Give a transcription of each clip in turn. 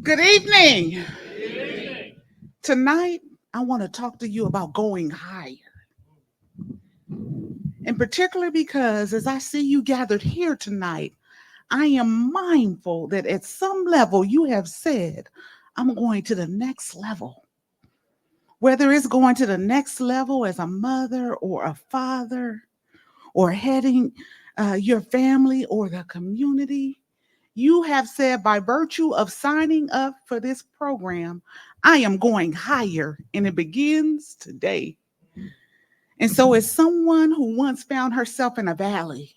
Good evening. Tonight, I want to talk to you about going higher. In particular, because as I see you gathered here tonight, I am mindful that at some level you have said, I'm going to the next level. Whether it's going to the next level as a mother or a father, or heading your family or the community, you have said by virtue of signing up for this program, I am going higher, and it begins today. And so, as someone who once found herself in a valley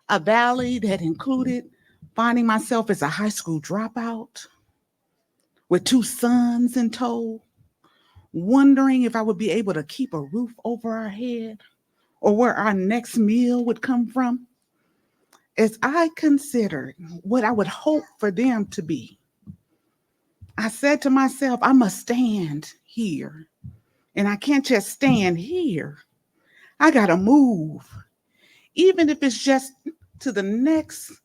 that included finding myself as a high school dropout with two sons in tow, wondering if I would be able to keep a roof over our head or where our next meal would come from, as I considered what I would hope for them to be, I said to myself, I must stand here. And I can't just stand here. I got to move, even if it's just to the next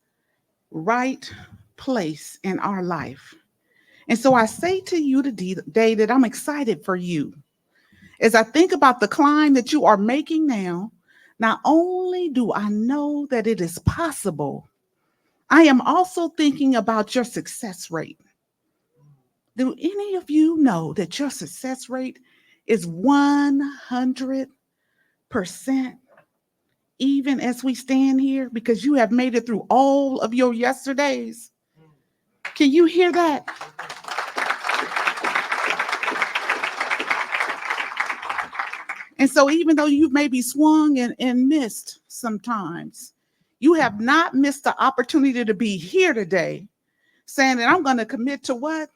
right place in our life. And so I say to you today that I'm excited for you. As I think about the climb that you are making now, not only do I know that it is possible, I am also thinking about your success rate. Do any of you know that your success rate is 100%, even as we stand here, because you have made it through all of your yesterdays? Can you hear that? And so, even though you've maybe swung and missed sometimes, you have not missed the opportunity to be here today, saying that I'm going to commit to what?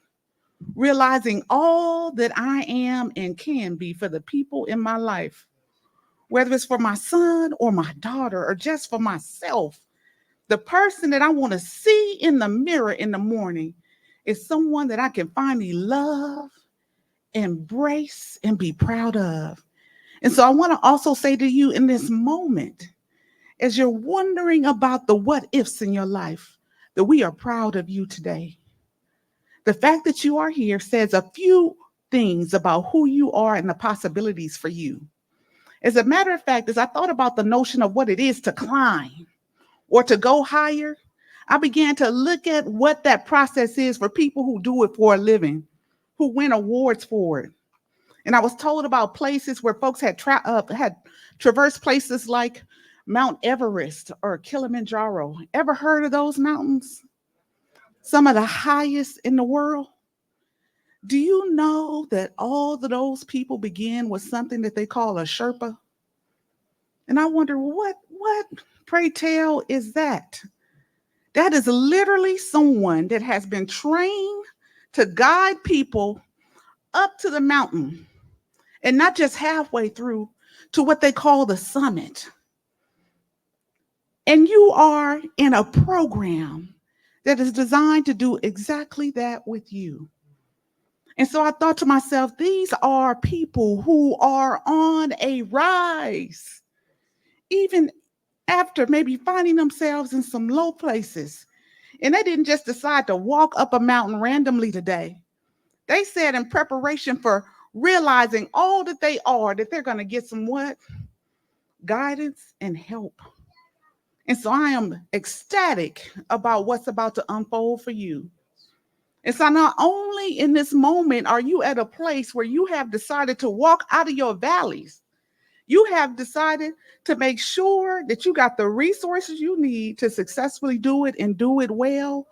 Realizing all that I am and can be for the people in my life, whether it's for my son or my daughter or just for myself. The person that I want to see in the mirror in the morning is someone that I can finally love, embrace, and be proud of. And so I want to also say to you in this moment, as you're wondering about the what ifs in your life, that we are proud of you today. The fact that you are here says a few things about who you are and the possibilities for you. As a matter of fact, as I thought about the notion of what it is to climb or to go higher, I began to look at what that process is for people who do it for a living, who win awards for it. And I was told about places where folks had traversed places like Mount Everest or Kilimanjaro. Ever heard of those mountains? Some of the highest in the world. Do you know that all of those people begin with something that they call a Sherpa? And I wonder, what, pray tell, is that? That is literally someone that has been trained to guide people up to the mountain and not just halfway through to what they call the summit. And you are in a program that is designed to do exactly that with you. And so I thought to myself, these are people who are on a rise, even after maybe finding themselves in some low places. And they didn't just decide to walk up a mountain randomly today. They said in preparation for realizing all that they are, that they're going to get some what? Guidance and help. And so I am ecstatic about what's about to unfold for you. And so not only in this moment are you at a place where you have decided to walk out of your valleys, you have decided to make sure that you got the resources you need to successfully do it and do it well,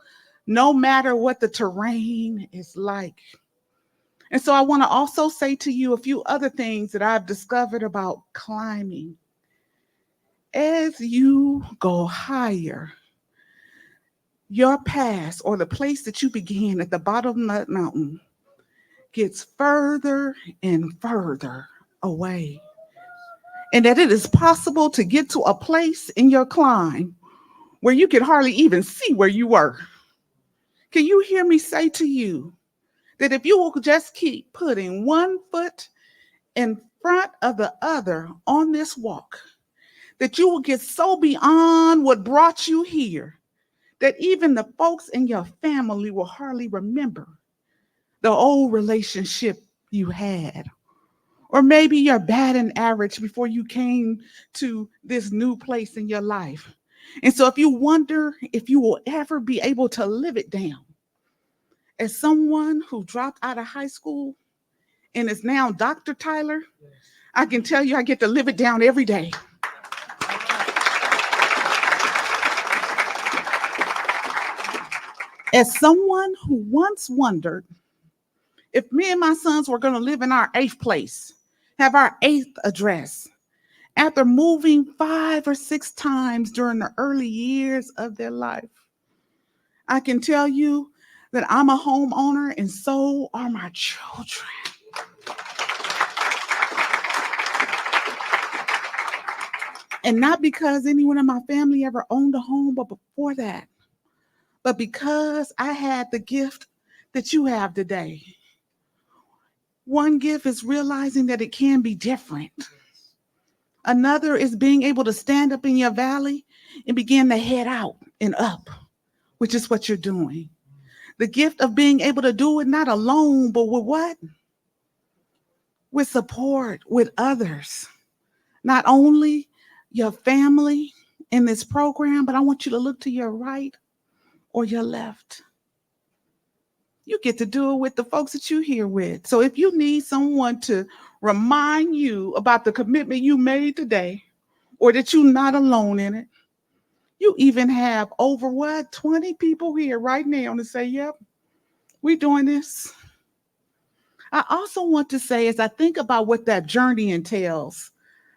no matter what the terrain is like. And so I want to also say to you a few other things that I've discovered about climbing. As you go higher, your past or the place that you began at the bottom of that mountain gets further and further away. And that it is possible to get to a place in your climb where you can hardly even see where you were. Can you hear me say to you that if you will just keep putting one foot in front of the other on this walk, that you will get so beyond what brought you here that even the folks in your family will hardly remember the old relationship you had. Or maybe your batting average before you came to this new place in your life. And so if you wonder if you will ever be able to live it down, as someone who dropped out of high school and is now Dr. Tyler, I can tell you I get to live it down every day. As someone who once wondered if me and my sons were going to live in our eighth place, have our eighth address, after moving 5 or 6 times during the early years of their life, I can tell you that I'm a homeowner and so are my children. And not because anyone in my family ever owned a home, but before that, but because I had the gift that you have today. One gift is realizing that it can be different. Another is being able to stand up in your valley and begin to head out and up, which is what you're doing. The gift of being able to do it not alone, but with what? With support, with others. Not only your family in this program, but I want you to look to your right or your left. You get to do it with the folks that you're here with. So if you need someone to remind you about the commitment you made today, or that you're not alone in it, you even have over what, 20 people here right now to say, yep, we're doing this. I also want to say, as I think about what that journey entails,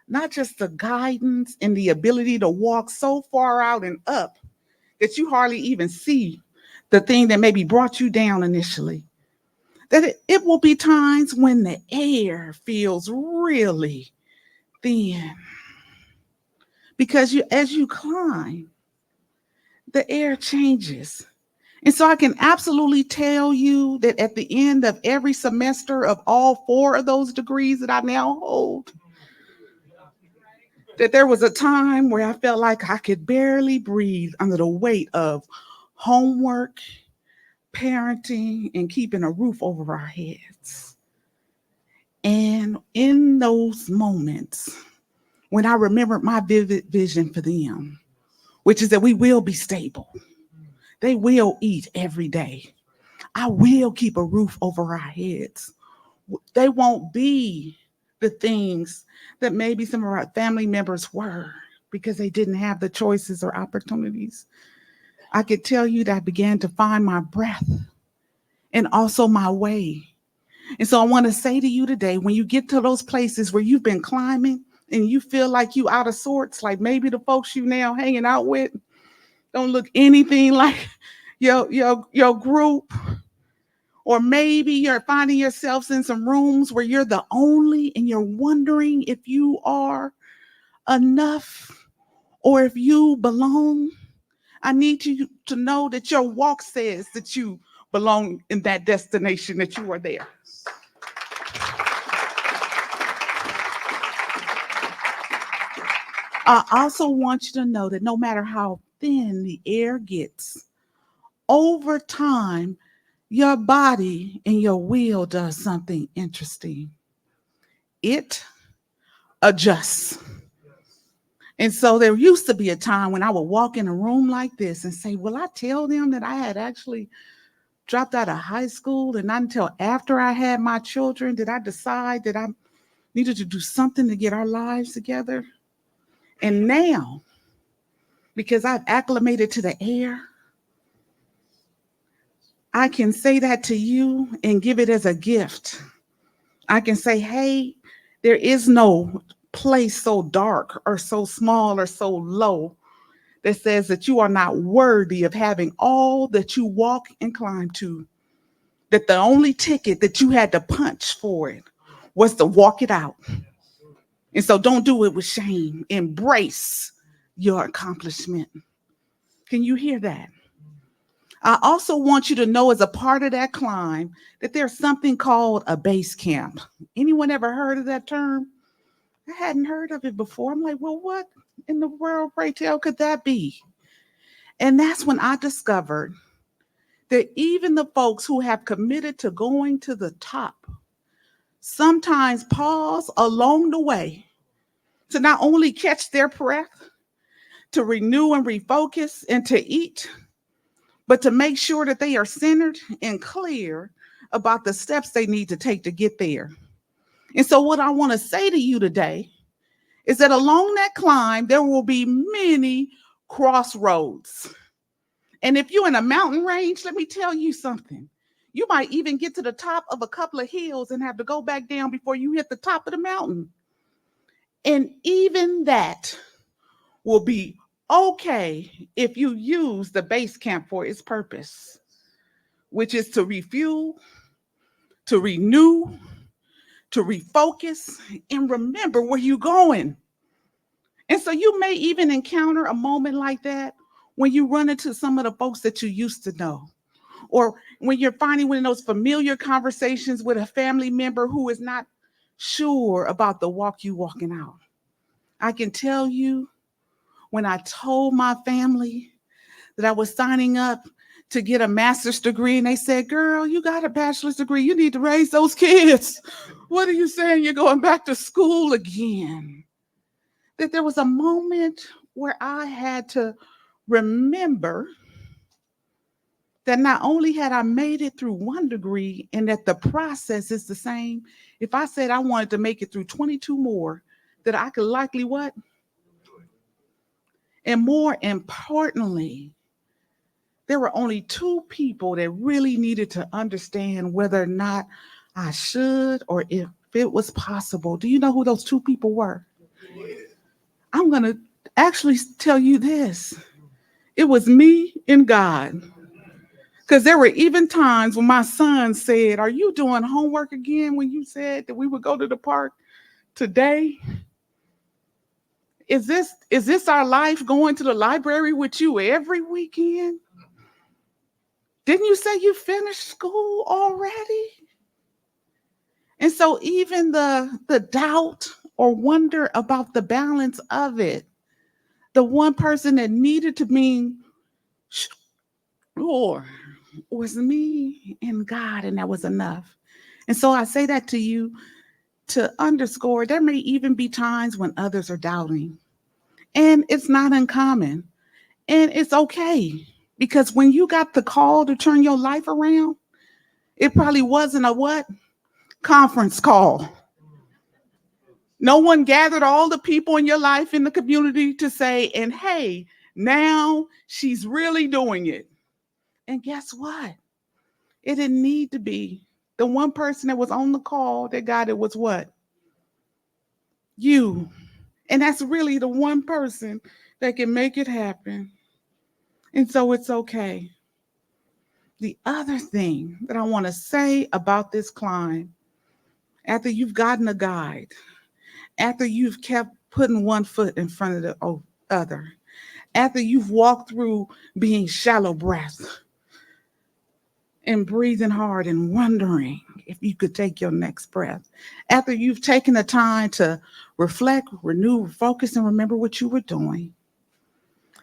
not just the guidance and the ability to walk so far out and up that you hardly even see the thing that maybe brought you down initially. That it will be times when the air feels really thin. Because as you climb, the air changes. And so I can absolutely tell you that at the end of every semester of all 4 of those degrees that I now hold, that there was a time where I felt like I could barely breathe under the weight of homework, parenting, and keeping a roof over our heads. And in those moments, when I remembered my vivid vision for them, which is that we will be stable, they will eat every day, I will keep a roof over our heads. They won't be the things that maybe some of our family members were because they didn't have the choices or opportunities. I could tell you that I began to find my breath and also my way. And so I want to say to you today, when you get to those places where you've been climbing and you feel like you out of sorts, like maybe the folks you now hanging out with don't look anything like your group, or maybe you're finding yourselves in some rooms where you're the only and you're wondering if you are enough or if you belong. I need you to know that your walk says that you belong in that destination, that you are there. I also want you to know that no matter how thin the air gets, over time, your body and your will does something interesting. It adjusts. And so there used to be a time when I would walk in a room like this and say, will I tell them that I had actually dropped out of high school? And not until after I had my children did I decide that I needed to do something to get our lives together. And now, because I've acclimated to the air, I can say that to you and give it as a gift. I can say, hey, there is no place so dark or so small or so low that says that you are not worthy of having all that you walk and climb to. That the only ticket that you had to punch for it was to walk it out. And so don't do it with shame. Embrace your accomplishment. Can you hear that? I also want you to know, as a part of that climb, that there's something called a base camp. Anyone ever heard of that term? I hadn't heard of it before. I'm like, well, what in the world, pray tell, could that be? And that's when I discovered that even the folks who have committed to going to the top sometimes pause along the way to not only catch their breath, to renew and refocus, and to eat, but to make sure that they are centered and clear about the steps they need to take to get there. And so, what I want to say to you today is that along that climb, there will be many crossroads. And if you're in a mountain range, let me tell you something. You might even get to the top of a couple of hills and have to go back down before you hit the top of the mountain. And even that will be okay if you use the base camp for its purpose, which is to refuel, to renew, to refocus, and remember where you're going. And so you may even encounter a moment like that when you run into some of the folks that you used to know, or when you're finding one of those familiar conversations with a family member who is not sure about the walk you walking out. I can tell you, when I told my family that I was signing up to get a master's degree, and they said, girl, you got a bachelor's degree. You need to raise those kids. What are you saying? You're going back to school again. That there was a moment where I had to remember that not only had I made it through one degree and that the process is the same, if I said I wanted to make it through 22 more, that I could likely what? And more importantly, there were only two people that really needed to understand whether or not I should or if it was possible. Do you know who those two people were? I'm going to actually tell you this. It was me and God. Because there were even times when my son said, are you doing homework again when you said that we would go to the park today? Is this our life, going to the library with you every weekend? Didn't you say you finished school already? And so even the doubt or wonder about the balance of it, the one person that needed to be sure was me and God, and that was enough. And so I say that to you to underscore there may even be times when others are doubting. And it's not uncommon. And it's okay. Because when you got the call to turn your life around, it probably wasn't a what? Conference call. No one gathered all the people in your life in the community to say, and hey, now she's really doing it. And guess what? It didn't need to be. The one person that was on the call that got it was what? You. And that's really the one person that can make it happen. And so it's okay. The other thing that I want to say about this climb, after you've gotten a guide, after you've kept putting one foot in front of the other, after you've walked through being shallow breath and breathing hard and wondering if you could take your next breath, after you've taken the time to reflect, renew, focus, and remember what you were doing,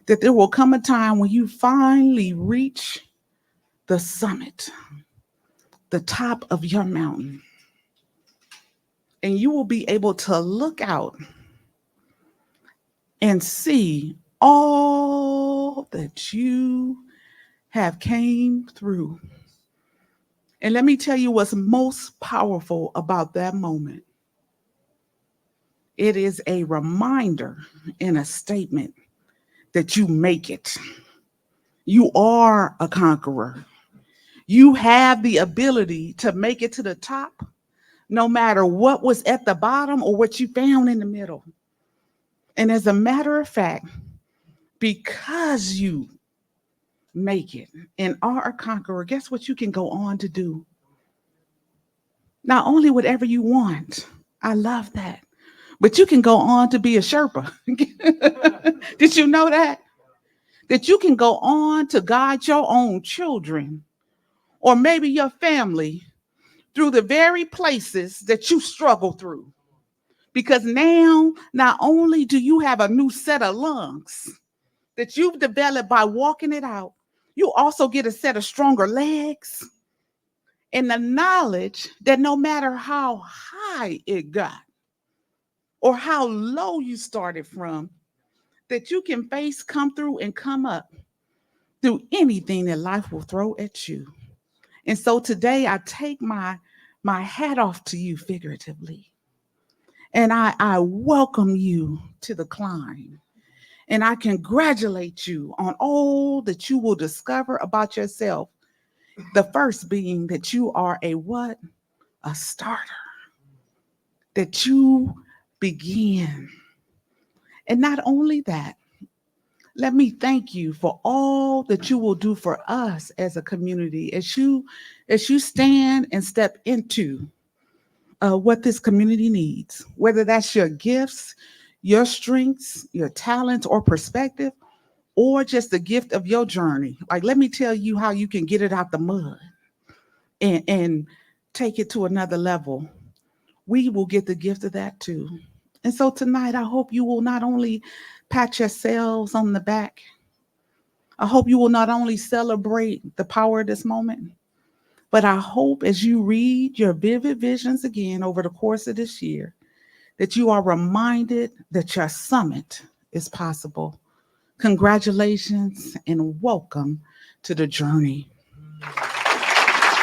that there will come a time when you finally reach the summit, the top of your mountain, and you will be able to look out and see all that you have came through. And let me tell you what's most powerful about that moment. It is a reminder and a statement that you make it. You are a conqueror. You have the ability to make it to the top, no matter what was at the bottom or what you found in the middle. And as a matter of fact, because you make it and are a conqueror, guess what you can go on to do? Not only whatever you want, I love that, but you can go on to be a Sherpa. Did you know that? That you can go on to guide your own children or maybe your family through the very places that you struggle through. Because now, not only do you have a new set of lungs, that you've developed by walking it out, you also get a set of stronger legs and the knowledge that no matter how high it got or how low you started from, that you can face, come through, and come up through anything that life will throw at you. And so today I take my hat off to you figuratively. And I welcome you to the climb. And I congratulate you on all that you will discover about yourself. The first being that you are a what? A starter. That you begin. And not only that, let me thank you for all that you will do for us as a community as you stand and step into what this community needs, whether that's your gifts, your strengths, your talents, or perspective, or just the gift of your journey. Like, let me tell you how you can get it out the mud and take it to another level. We will get the gift of that too. And so tonight, I hope you will not only pat yourselves on the back, I hope you will not only celebrate the power of this moment, but I hope as you read your vivid visions again over the course of this year, that you are reminded that your summit is possible. Congratulations and welcome to the journey.